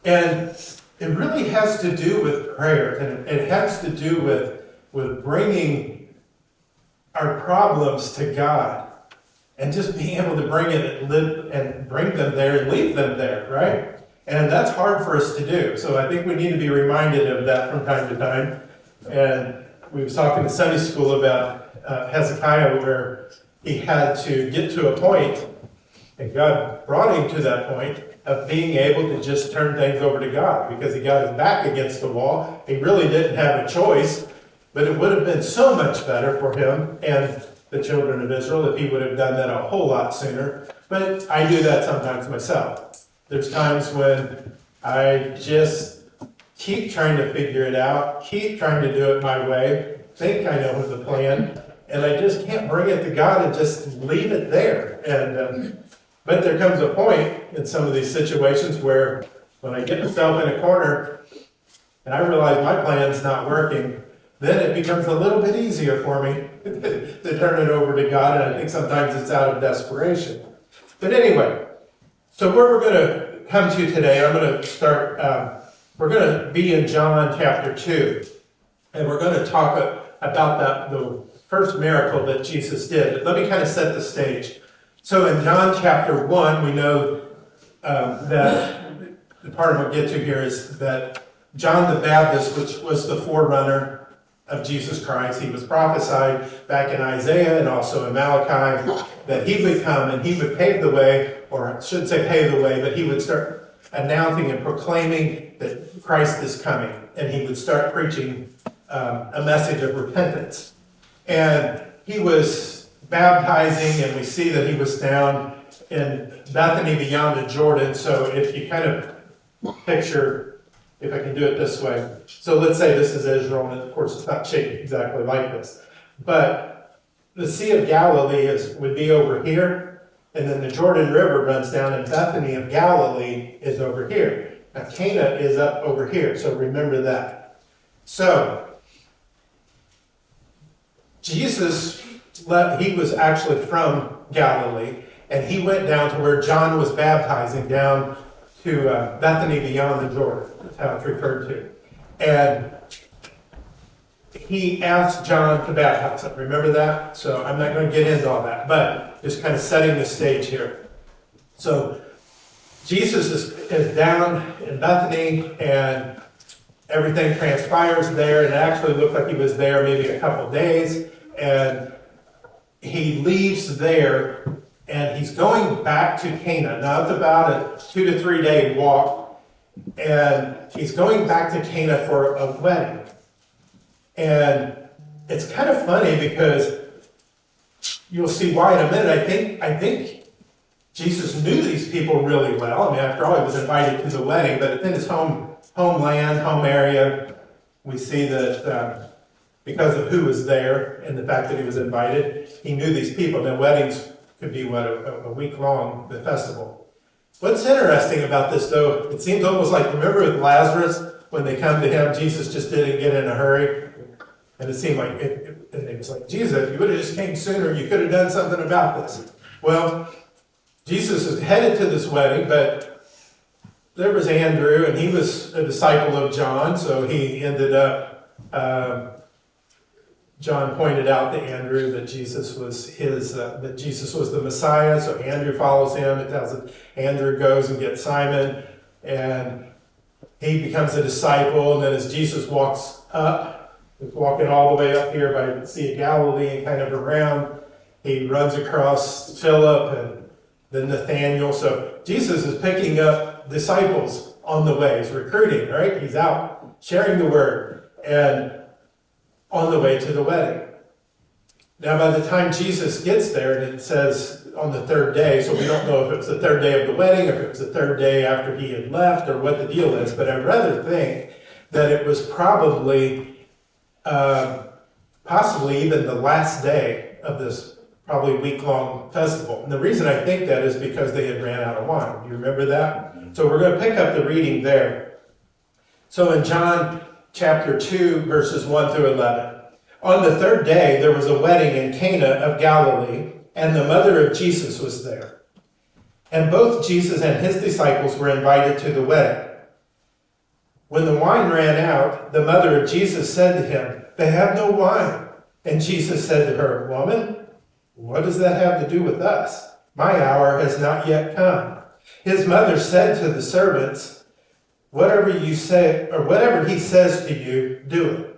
And it really has to do with prayer, and it has to do with bringing our problems to God and just being able to bring it and live and bring them there and leave them there, right? And that's hard for us to do. So I think we need to be reminded of that from time to time. And we was talking in Sunday school about Hezekiah, where he had to get to a point, and God brought him to that point of being able to just turn things over to God, because he got his back against the wall. He really didn't have a choice, but it would have been so much better for him and the children of Israel if he would have done that a whole lot sooner. But I do that sometimes myself. There's times when I just keep trying to figure it out, keep trying to do it my way, think I know the plan, and I just can't bring it to God and just leave it there. And but there comes a point in some of these situations where when I get myself in a corner and I realize my plan's not working, then it becomes a little bit easier for me to turn it over to God, and I think sometimes it's out of desperation. But anyway, so where we're going to come to today, I'm going to start, we're going to be in John chapter 2, and we're going to talk about the first miracle that Jesus did. But let me kind of set the stage. So in John chapter 1, we know that the part we'll get to here is that John the Baptist, which was the forerunner of Jesus Christ, he was prophesied back in Isaiah and also in Malachi that he would come and he would pave the way, or I shouldn't say pave the way, but he would start announcing and proclaiming that Christ is coming, and he would start preaching a message of repentance. And he was baptizing, and we see that he was down in Bethany beyond the Jordan. So if you kind of picture, if I can do it this way. So let's say this is Israel, and of course it's not shaped exactly like this. But the Sea of Galilee would be over here, and then the Jordan River runs down, and Bethany of Galilee is over here. Now Cana is up over here, so remember that. So Jesus, he was actually from Galilee, and he went down to where John was baptizing, down to Bethany beyond the Jordan. That's how it's referred to. And he asked John to baptize him. Remember that? So I'm not going to get into all that, but just kind of setting the stage here. So Jesus is down in Bethany, and everything transpires there, and it actually looked like he was there maybe a couple days, and he leaves there, and he's going back to Cana. Now, it's about a 2 to 3 day walk, and he's going back to Cana for a wedding. And it's kind of funny because you'll see why in a minute. I think Jesus knew these people really well. I mean, after all, he was invited to the wedding, but it's in his homeland, home area. We see that because of who was there and the fact that he was invited, he knew these people. Now, weddings could be, a week long, the festival. What's interesting about this, though, it seems almost like, remember with Lazarus, when they come to him, Jesus just didn't get in a hurry. And it seemed like, it was like, Jesus, if you would have just came sooner, you could have done something about this. Well, Jesus is headed to this wedding, but there was Andrew, and he was a disciple of John, so he ended up, John pointed out to Andrew that Jesus was the Messiah, so Andrew follows him. It tells us Andrew goes and gets Simon, and he becomes a disciple, and then as Jesus walks up, he's walking all the way up here by the Sea of Galilee and kind of around, he runs across Philip and then Nathaniel. So Jesus is picking up disciples on the way. He's recruiting, right? He's out sharing the word and on the way to the wedding. Now, by the time Jesus gets there, and it says on the third day, so we don't know if it was the third day of the wedding, or if it was the third day after he had left, or what the deal is, but I'd rather think that it was probably, possibly even the last day of this probably week-long festival. And the reason I think that is because they had ran out of wine. You remember that? So we're going to pick up the reading there. So in John chapter 2, verses 1 through 11. On the third day, there was a wedding in Cana of Galilee, and the mother of Jesus was there. And both Jesus and his disciples were invited to the wedding. When the wine ran out, the mother of Jesus said to him, "They have no wine." And Jesus said to her, "Woman, what does that have to do with us? My hour has not yet come." His mother said to the servants, "Whatever you say, or whatever he says to you, do it."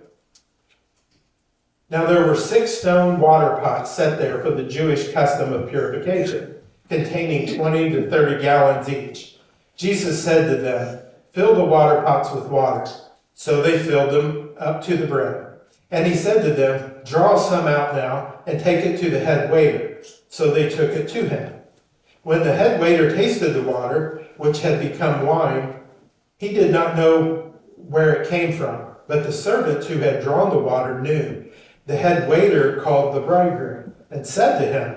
Now there were 6 stone water pots set there for the Jewish custom of purification, containing 20 to 30 gallons each. Jesus said to them, "Fill the water pots with water." So they filled them up to the brim. And he said to them, "Draw some out now and take it to the head waiter." So they took it to him. When the head waiter tasted the water, which had become wine, he did not know where it came from, but the servants who had drawn the water knew. The head waiter called the bridegroom and said to him,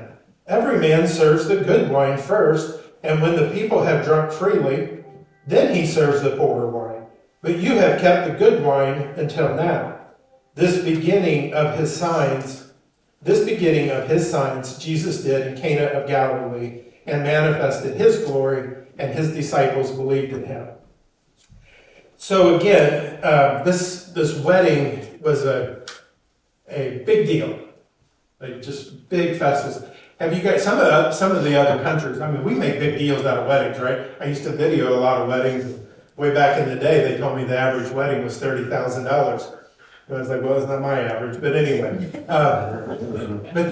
"Every man serves the good wine first, and when the people have drunk freely, then he serves the poorer wine. But you have kept the good wine until now." This beginning of his signs Jesus did in Cana of Galilee, and manifested his glory, and his disciples believed in him. So again, this wedding was a big deal, like just big festivals. Have you guys, some of the other countries, I mean, we make big deals out of weddings, right? I used to video a lot of weddings. Way back in the day, they told me the average wedding was $30,000. I was like, well, it's not my average, but anyway. But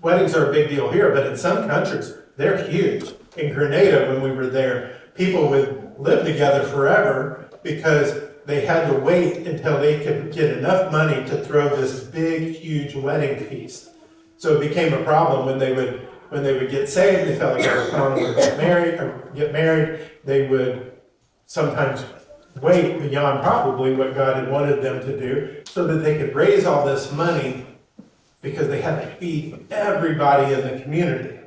weddings are a big deal here, but in some countries, they're huge. In Grenada, when we were there, people would live together forever because they had to wait until they could get enough money to throw this big, huge wedding feast. So it became a problem when they would get saved. They felt like they were going to get married. They would sometimes wait beyond probably what God had wanted them to do, so that they could raise all this money because they had to feed everybody in the community.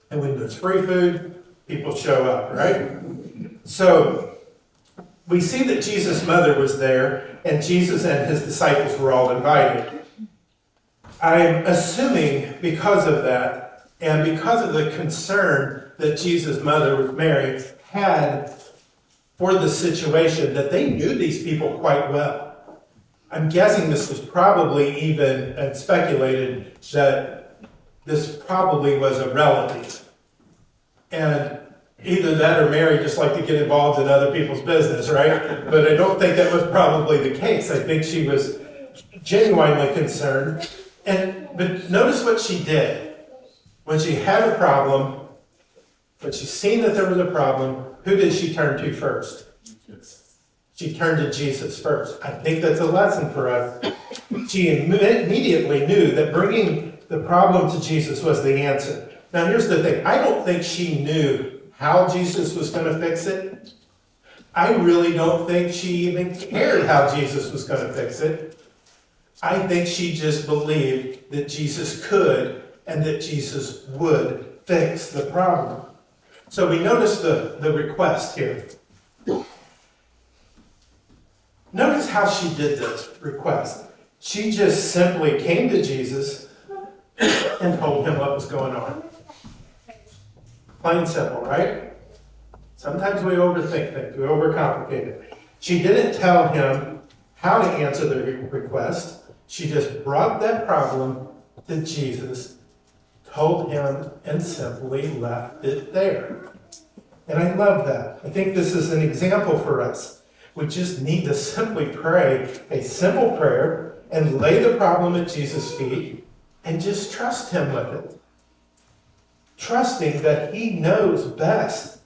And when there's free food, people show up, right? So we see that Jesus' mother was there, and Jesus and his disciples were all invited. I'm assuming because of that, and because of the concern that Jesus' mother, Mary, had for the situation, that they knew these people quite well. I'm guessing this was probably even speculated that this probably was a relative. And either that or Mary just liked to get involved in other people's business, right? But I don't think that was probably the case. I think she was genuinely concerned. But notice what she did. When she had a problem, when she seen that there was a problem, who did she turn to first? She turned to Jesus first. I think that's a lesson for us. She immediately knew that bringing the problem to Jesus was the answer. Now here's the thing. I don't think she knew how Jesus was going to fix it. I really don't think she even cared how Jesus was going to fix it. I think she just believed that Jesus could and that Jesus would fix the problem. So we notice the request here. Notice how she did this request. She just simply came to Jesus and told him what was going on. Plain and simple, right? Sometimes we overthink things, we overcomplicate it. She didn't tell him how to answer the request. She just brought that problem to Jesus, told him, and simply left it there. And I love that. I think this is an example for us. We just need to simply pray a simple prayer and lay the problem at Jesus' feet and just trust him with it. Trusting that he knows best.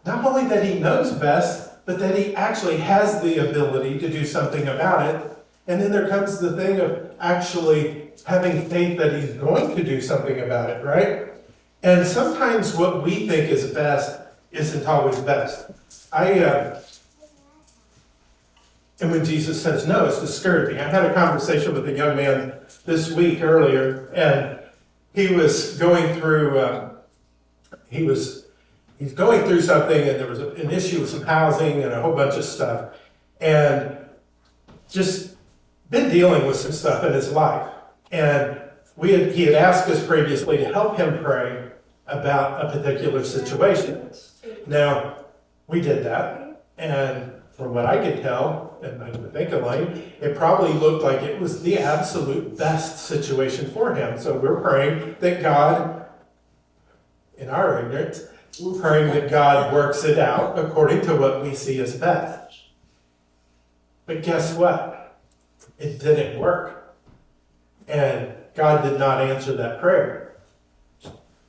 Not only that he knows best, but that he actually has the ability to do something about it. And then there comes the thing of actually having faith that he's going to do something about it, right? And sometimes what we think is best isn't always best. And when Jesus says no, it's discouraging. I had a conversation with a young man this week earlier, and he was going through, he's going through something, and there was an issue with some housing and a whole bunch of stuff, and just been dealing with some stuff in his life. And he had asked us previously to help him pray about a particular situation. Now, we did that, and from what I could tell, and I would think Elaine, it probably looked like it was the absolute best situation for him. So we're praying that God, in our ignorance, we're praying that God works it out according to what we see as best. But guess what? It didn't work. And God did not answer that prayer.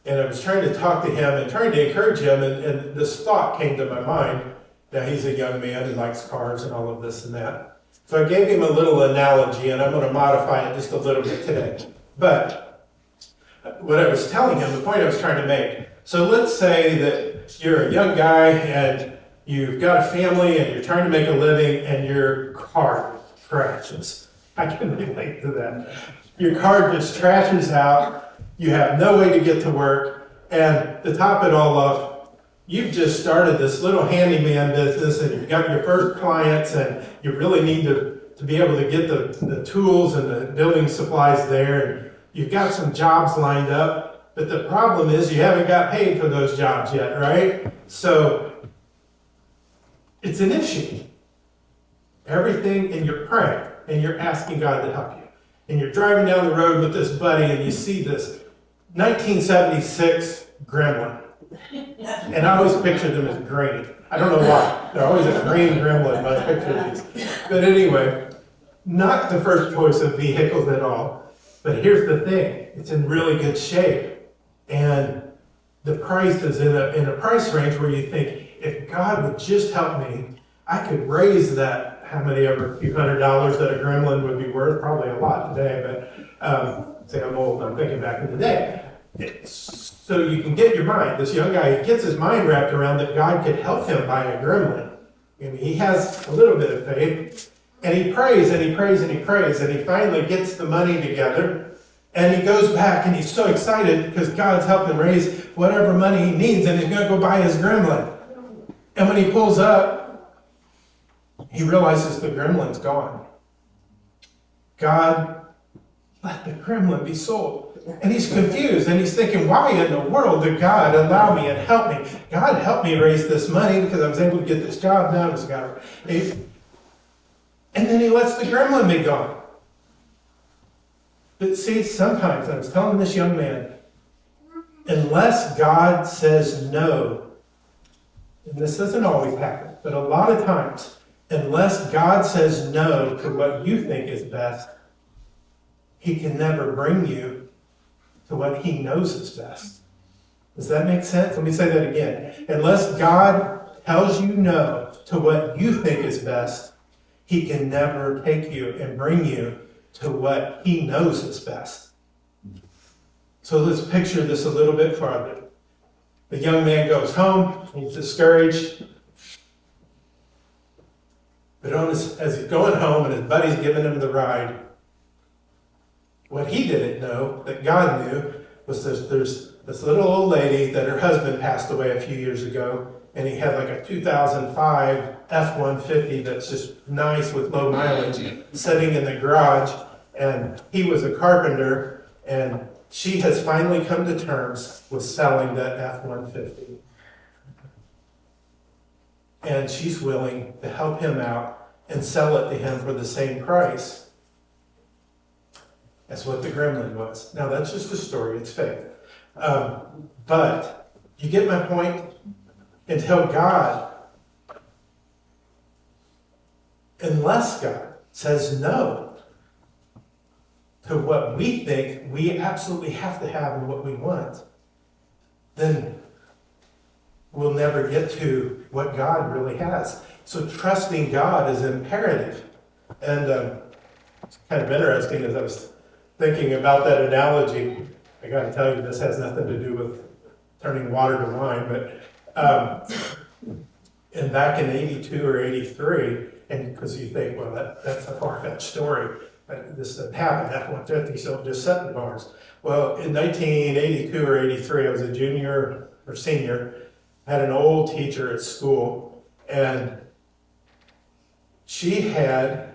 And I was trying to talk to him and trying to encourage him, and this thought came to my mind. Now, he's a young man who likes cars and all of this and that. So I gave him a little analogy, and I'm going to modify it just a little bit today. But what I was telling him, the point I was trying to make, so let's say that you're a young guy and you've got a family and you're trying to make a living and your car crashes. I can relate to that. Your car just trashes out, you have no way to get to work, and to top it all off, you've just started this little handyman business and you've got your first clients and you really need to be able to get the tools and the building supplies there, and you've got some jobs lined up. But the problem is you haven't got paid for those jobs yet, right? So it's an issue. Everything, and you're praying, and you're asking God to help you. And you're driving down the road with this buddy, and you see this 1976 Gremlin. And I always picture them as green. I don't know why. They're always a green Gremlin when I picture these. But anyway, not the first choice of vehicles at all. But here's the thing. It's in really good shape. And the price is in a price range where you think, if God would just help me, I could raise that, how many ever, few $100s that a Gremlin would be worth, probably a lot today, but say I'm old, I'm thinking back in the day. So you can get your mind, this young guy, he gets his mind wrapped around that God could help him buy a Gremlin. And he has a little bit of faith, and he prays and he prays and he prays, and he finally gets the money together. And he goes back and he's so excited because God's helped him raise whatever money he needs, and he's going to go buy his Gremlin. And when he pulls up, he realizes the Gremlin's gone. God let the Gremlin be sold. And he's confused and he's thinking, why in the world did God allow me and help me? God helped me raise this money because I was able to get this job done. And then he lets the Gremlin be gone. But see, sometimes, I was telling this young man, unless God says no, and this doesn't always happen, but a lot of times, unless God says no to what you think is best, he can never bring you to what he knows is best. Does that make sense? Let me say that again. Unless God tells you no to what you think is best, he can never take you and bring you to what he knows is best. So let's picture this a little bit farther. The young man goes home, he's discouraged. But as he's going home and his buddy's giving him the ride, what he didn't know, that God knew, was there's this little old lady that her husband passed away a few years ago, and he had like a 2005 F-150 that's just nice with low mileage sitting in the garage, and he was a carpenter, and she has finally come to terms with selling that F-150. And she's willing to help him out and sell it to him for the same price as what the Gremlin was. Now, that's just a story. It's fake. But you get my point? Until God, unless God says no to what we think we absolutely have to have and what we want, then we'll never get to what God really has. So trusting God is imperative. And it's kind of interesting as I was thinking about that analogy. I got to tell you, this has nothing to do with turning water to wine, but and back in 82 or 83, and because you think, well, that's a far-fetched story, but this didn't happen, F-150, so it just set in bars. Well, in 1982 or 83, I was a junior or senior, had an old teacher at school, and she had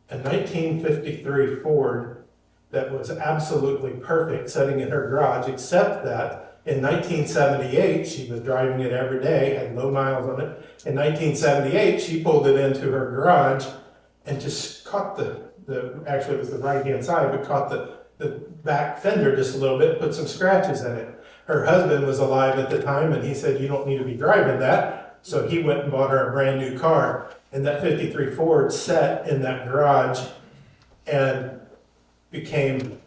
a 1953 Ford that was absolutely perfect sitting in her garage, except that in 1978, she was driving it every day, had low miles on it. In 1978, she pulled it into her garage and just caught actually it was the right-hand side, but caught the back fender just a little bit, put some scratches in it. Her husband was alive at the time, and he said, you don't need to be driving that. So he went and bought her a brand new car, and that 53 Ford sat in that garage and became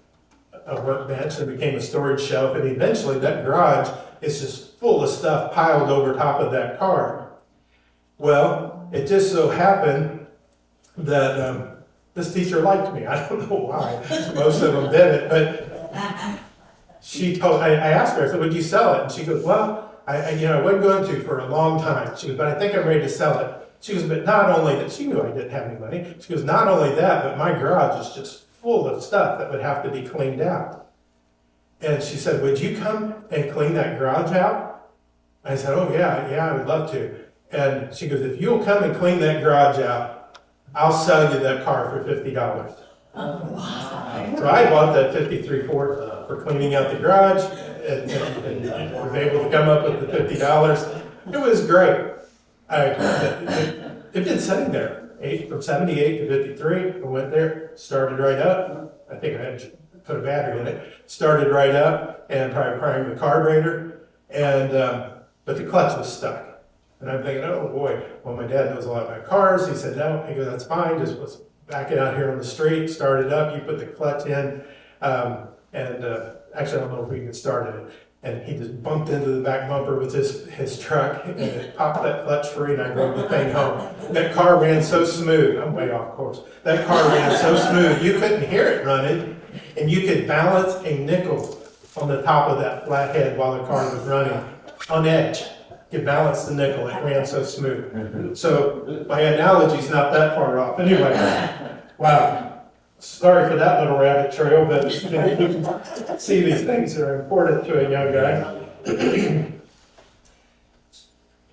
a workbench and became a storage shelf, and eventually that garage is just full of stuff piled over top of that car. Well, it just so happened that this teacher liked me. I don't know why. Most of them didn't, but I asked her, I said, would you sell it? And she goes, well, I wasn't going to for a long time. She goes, but I think I'm ready to sell it. She goes, but not only that, she knew I didn't have any money. She goes, not only that, but my garage is just full of stuff that would have to be cleaned out. And she said, would you come and clean that garage out? I said, oh yeah, I would love to. And she goes, if you'll come and clean that garage out, I'll sell you that car for $50. Oh, wow. So I bought that 53 Ford for cleaning out the garage and was able to come up with the $50. It was great. It'd been sitting there from 78 to 53. I went there, started right up. I think I had to put a battery in it. Started right up and primed the carburetor, but the clutch was stuck. And I'm thinking, oh boy, well, my dad knows a lot about cars. He said, no. He goes, that's fine. Just let's back it out here on the street, start it up. You put the clutch in, actually, I don't know if we can start it. And he just bumped into the back bumper with his truck, and it popped that clutch free, and I drove the thing home. That car ran so smooth. I'm way off course. That car ran so smooth, you couldn't hear it running, and you could balance a nickel on the top of that flathead while the car was running on edge. You balance the nickel, it ran so smooth. So my analogy's not that far off. Anyway, wow. Sorry for that little rabbit trail, but you can see these things that are important to a young guy.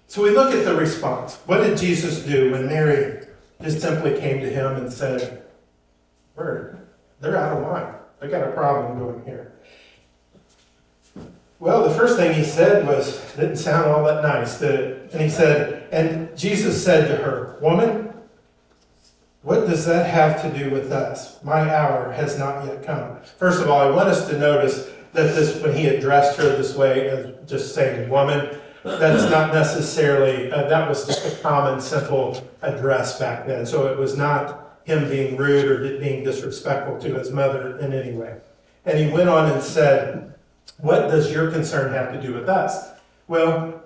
So we look at the response. What did Jesus do when Mary just simply came to him and said, they're out of wine. They got a problem going here. Well, the first thing he said didn't sound all that nice. And Jesus said to her, woman, what does that have to do with us? My hour has not yet come. First of all, I want us to notice that when he addressed her this way, as just saying woman, that's not necessarily, that was just a common, simple address back then. So it was not him being rude or being disrespectful to his mother in any way. And he went on and said, what does your concern have to do with us? Well,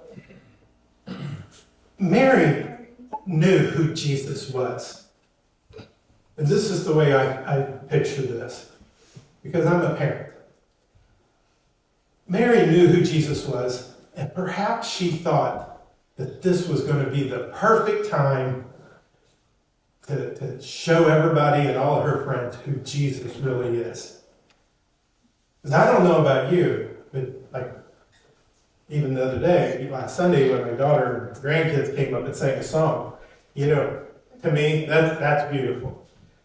Mary knew who Jesus was. And this is the way I picture this, because I'm a parent. Mary knew who Jesus was, and perhaps she thought that this was going to be the perfect time to show everybody and all of her friends who Jesus really is. Because I don't know about you, but like even the other day, last Sunday, when my daughter and grandkids came up and sang a song, to me, that's beautiful.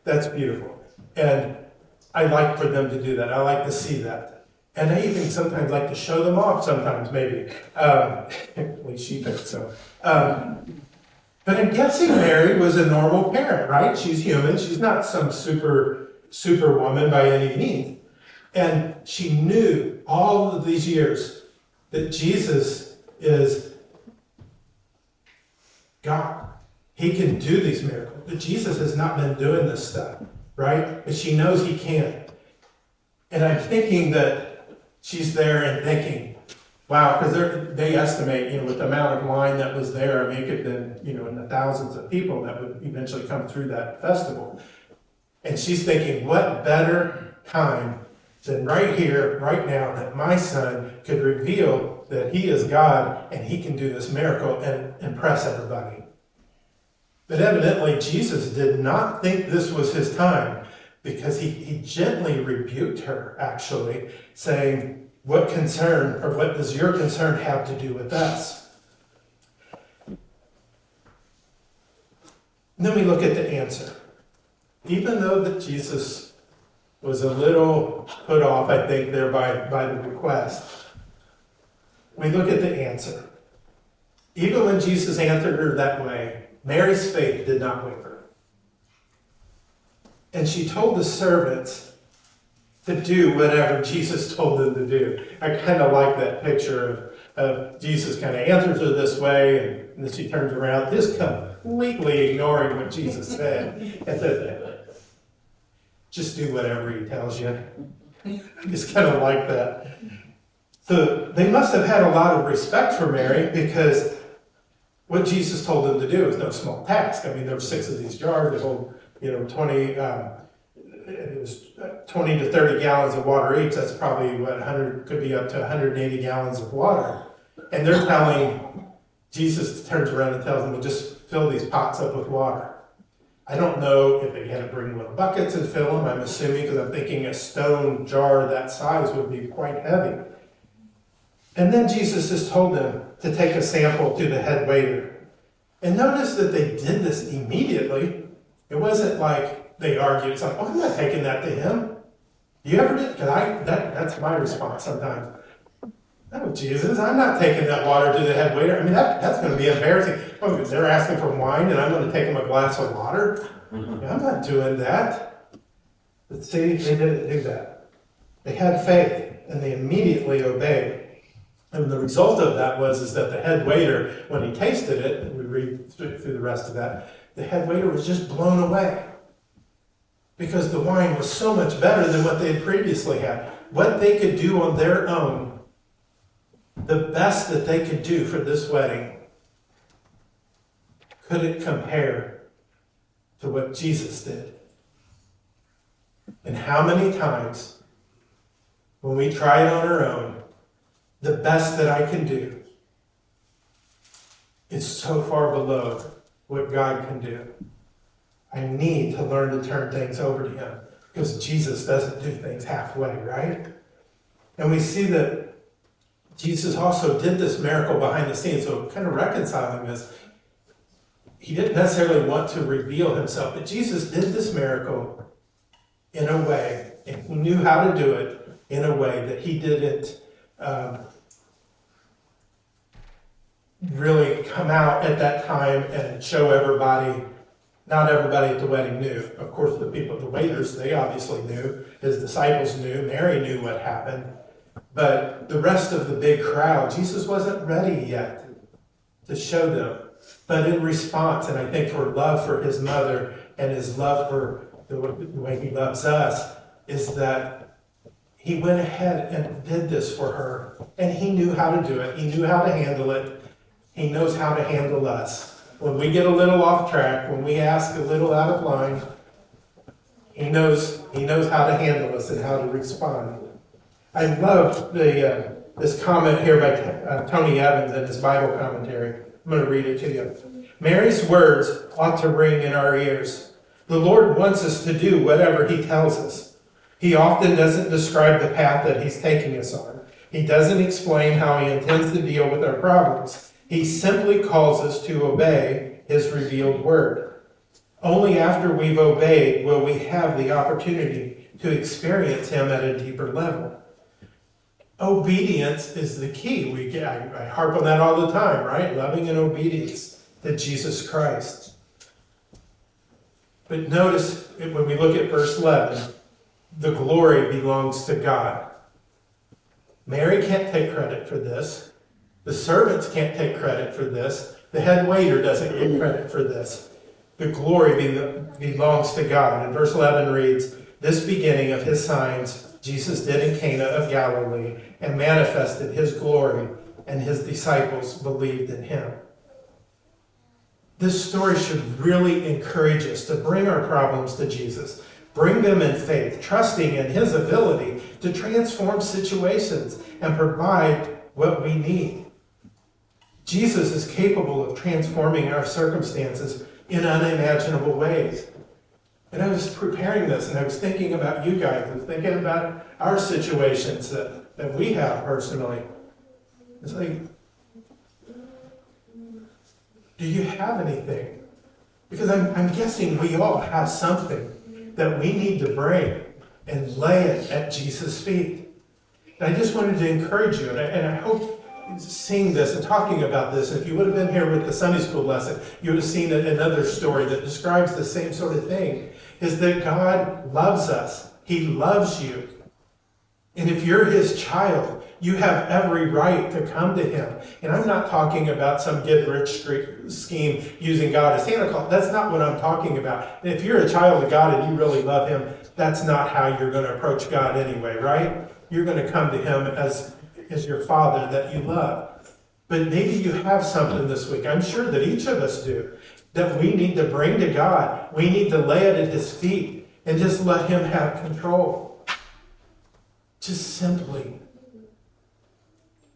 That's beautiful. And I like for them to do that. I like to see that. And I even sometimes like to show them off sometimes, maybe. At least she thinks so. But I'm guessing Mary was a normal parent, right? She's human. She's not some super woman by any means. And she knew all of these years that Jesus is God. He can do these miracles. But Jesus has not been doing this stuff, right? But she knows he can. And I'm thinking that she's there and thinking, wow, because they estimate, with the amount of wine that was there, it could have been, in the thousands of people that would eventually come through that festival. And she's thinking, what better time than right here, right now, that my son could reveal that he is God and he can do this miracle and impress everybody. But evidently, Jesus did not think this was his time, because he gently rebuked her, actually, saying, what does your concern have to do with us? And then we look at the answer. Even though that Jesus was a little put off, I think, there by the request, we look at the answer. Even when Jesus answered her that way, Mary's faith did not waver. And she told the servants to do whatever Jesus told them to do. I kind of like that picture of Jesus kind of answers her this way, and then she turns around, just completely ignoring what Jesus said. And said, just do whatever he tells you. I just kind of like that. So they must have had a lot of respect for Mary, because what Jesus told them to do was no small task. I mean, there were 6 of these jars. They hold, 20 to 30 gallons of water each. That's probably 100, could be up to 180 gallons of water. And they're telling, Jesus turns around and tells them, well, just fill these pots up with water. I don't know if they had to bring little buckets and fill them. I'm assuming, because I'm thinking a stone jar that size would be quite heavy. And then Jesus just told them to take a sample to the head waiter. And notice that they did this immediately. It wasn't like they argued. It's like, oh, I'm not taking that to him. You ever did? Because that's my response sometimes. No, Jesus, I'm not taking that water to the head waiter. I mean, that's going to be embarrassing. Oh, because they're asking for wine and I'm going to take them a glass of water? I'm not doing that. But see, they didn't do that. They had faith and they immediately obeyed. And the result of that is that the head waiter, when he tasted it, and we read through the rest of that, the head waiter was just blown away. Because the wine was so much better than what they had previously had. What they could do on their own, the best that they could do for this wedding, couldn't compare to what Jesus did. And how many times, when we try it on our own, the best that I can do is so far below what God can do. I need to learn to turn things over to him, because Jesus doesn't do things halfway, right? And we see that Jesus also did this miracle behind the scenes, so kind of reconciling this. He didn't necessarily want to reveal himself, but Jesus did this miracle in a way, and he knew how to do it in a way that he didn't really come out at that time and show everybody. Not everybody at the wedding knew. Of course, the people, the waiters, they obviously knew. His disciples knew. Mary knew what happened. But the rest of the big crowd, Jesus wasn't ready yet to show them. But in response, and I think for love for his mother and his love for the way he loves us, is that he went ahead and did this for her. And he knew how to do it. He knew how to handle it. He knows how to handle us. When we get a little off track, when we ask a little out of line, he knows how to handle us and how to respond. I love this comment here by Tony Evans in his Bible commentary. I'm going to read it to you. Mary's words ought to ring in our ears. The Lord wants us to do whatever he tells us. He often doesn't describe the path that he's taking us on. He doesn't explain how he intends to deal with our problems. He simply calls us to obey his revealed word. Only after we've obeyed will we have the opportunity to experience him at a deeper level. Obedience is the key. I harp on that all the time, right? Loving and obedience to Jesus Christ. But notice when we look at verse 11, the glory belongs to God. Mary can't take credit for this. The servants can't take credit for this. The head waiter doesn't get credit for this. The glory belongs to God. And verse 11 reads, this beginning of his signs Jesus did in Cana of Galilee and manifested his glory, and his disciples believed in him. This story should really encourage us to bring our problems to Jesus. Bring them in faith, trusting in his ability to transform situations and provide what we need. Jesus is capable of transforming our circumstances in unimaginable ways. And I was preparing this, and I was thinking about you guys, and thinking about our situations that we have personally. It's like, do you have anything? Because I'm guessing we all have something that we need to bring and lay it at Jesus' feet. And I just wanted to encourage you, and I hope seeing this and talking about this. If you would have been here with the Sunday school lesson, you would have seen another story that describes the same sort of thing, is that God loves us. He loves you. And if you're his child, you have every right to come to him. And I'm not talking about some get-rich scheme using God as Santa Claus. That's not what I'm talking about. If you're a child of God and you really love him, that's not how you're going to approach God anyway, right? You're going to come to him as your father that you love. But maybe you have something this week. I'm sure that each of us do, that we need to bring to God. We need to lay it at his feet and just let him have control. Just simply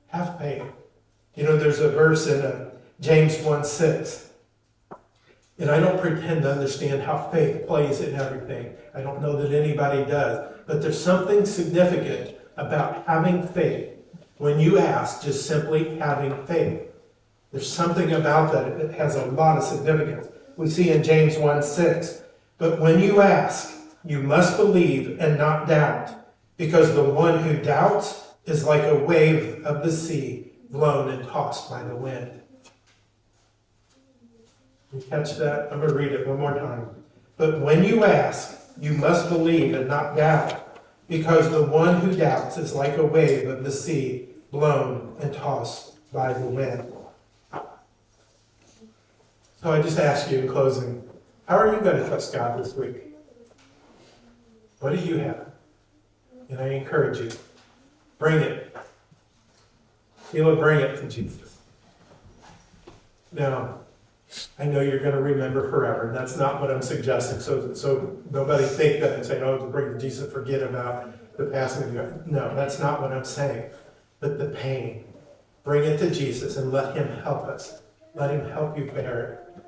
have faith. You know, there's a verse in James 1:6. And I don't pretend to understand how faith plays in everything. I don't know that anybody does. But there's something significant about having faith. When you ask, just simply having faith. There's something about that. It has a lot of significance. We see in James 1:6. But when you ask, you must believe and not doubt. Because the one who doubts is like a wave of the sea, blown and tossed by the wind. You catch that? I'm going to read it one more time. But when you ask, you must believe and not doubt, because the one who doubts is like a wave of the sea, blown and tossed by the wind. So I just ask you in closing, how are you going to trust God this week? What do you have? And I encourage you, bring it. Bring it to Jesus. Now, I know you're going to remember forever. That's not what I'm suggesting. So nobody think that and say, oh, to bring to Jesus, forget about the passing. No, that's not what I'm saying. But the pain, bring it to Jesus and let him help us. Let him help you bear it.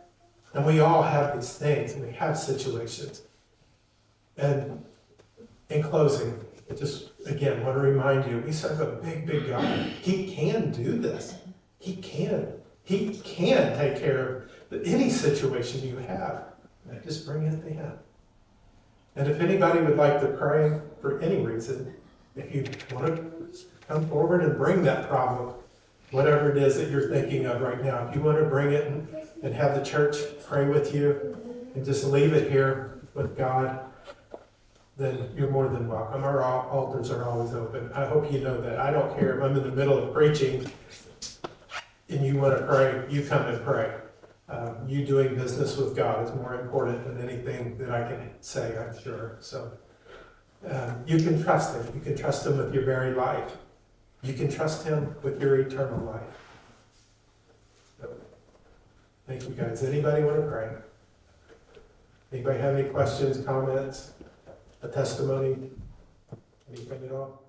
And we all have these things, and we have situations. And in closing, I just, again, want to remind you, we serve a big, big God. He can do this. He can. He can take care of any situation you have. And just bring it to him. And if anybody would like to pray for any reason, if you want to come forward and bring that problem, whatever it is that you're thinking of right now, if you want to bring it and have the church pray with you and just leave it here with God, then you're more than welcome. Our altars are always open. I hope you know that. I don't care if I'm in the middle of preaching and you want to pray, you come and pray. You doing business with God is more important than anything that I can say, I'm sure. So you can trust him. You can trust him with your very life. You can trust him with your eternal life. So, thank you, guys. Anybody want to pray? Anybody have any questions, comments? A testimony? Anything at all?